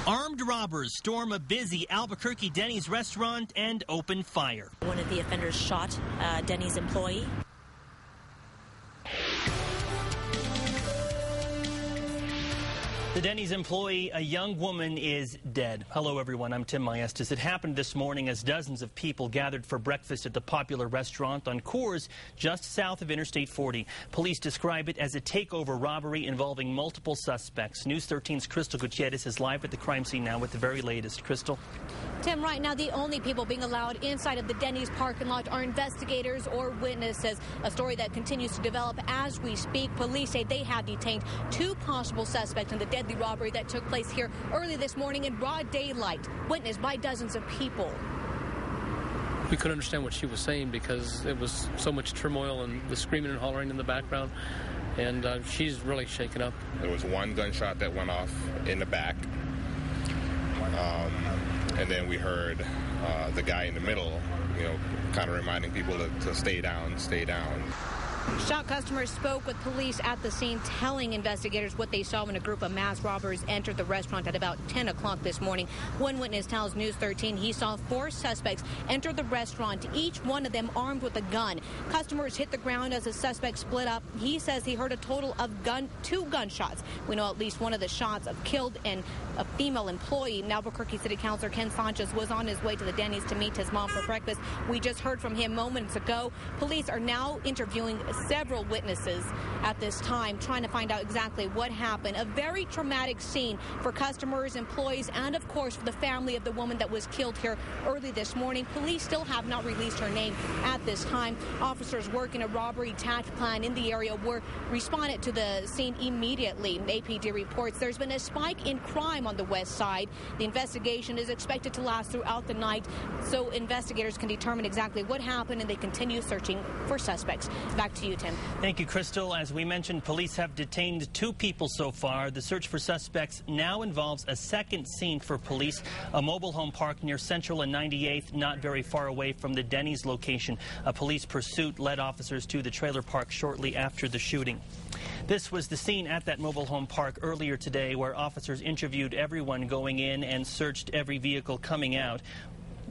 Armed robbers storm a busy Albuquerque Denny's restaurant and open fire. One of the offenders shot Denny's employee. The Denny's employee, a young woman, is dead. Hello, everyone. I'm Tim Maestas. It happened this morning as dozens of people gathered for breakfast at the popular restaurant on Coors, just south of Interstate 40. Police describe it as a takeover robbery involving multiple suspects. News 13's Crystal Gutierrez is live at the crime scene now with the very latest. Crystal? Tim, right now the only people being allowed inside of the Denny's parking lot are investigators or witnesses, a story that continues to develop as we speak. Police say they have detained two possible suspects in the deadly robbery that took place here early this morning in broad daylight, witnessed by dozens of people. We couldn't understand what she was saying because it was so much turmoil and the screaming and hollering in the background, and she's really shaken up. There was one gunshot that went off in the back. And then we heard the guy in the middle, kind of reminding people to stay down, stay down. Shocked customers spoke with police at the scene, telling investigators what they saw when a group of masked robbers entered the restaurant at about 10 o'clock this morning. One witness tells News 13 he saw four suspects enter the restaurant, each one of them armed with a gun. Customers hit the ground as the suspects split up. He says he heard a total of two gunshots. We know at least one of the shots killed a female employee. Albuquerque City Councilor Ken Sanchez was on his way to the Denny's to meet his mom for breakfast. We just heard from him moments ago. Police are now interviewing several witnesses at this time, trying to find out exactly what happened. A very traumatic scene for customers, employees, and of course for the family of the woman that was killed here early this morning. Police still have not released her name at this time. Officers working a robbery tact plan in the area were responded to the scene immediately. APD reports there's been a spike in crime on the west side. The investigation is expected to last throughout the night, so investigators can determine exactly what happened, and they continue searching for suspects. Back to you, Tim. Thank you, Crystal. As we mentioned, police have detained two people so far. The search for suspects now involves a second scene for police, a mobile home park near Central and 98th, not very far away from the Denny's location. A police pursuit led officers to the trailer park shortly after the shooting. This was the scene at that mobile home park earlier today, where officers interviewed everyone going in and searched every vehicle coming out.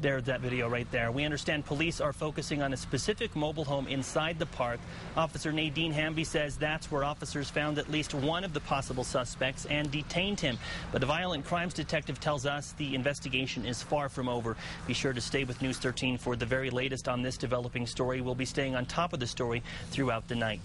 There's that video right there. We understand police are focusing on a specific mobile home inside the park. Officer Nadine Hamby says that's where officers found at least one of the possible suspects and detained him. But a violent crimes detective tells us the investigation is far from over. Be sure to stay with News 13 for the very latest on this developing story. We'll be staying on top of the story throughout the night.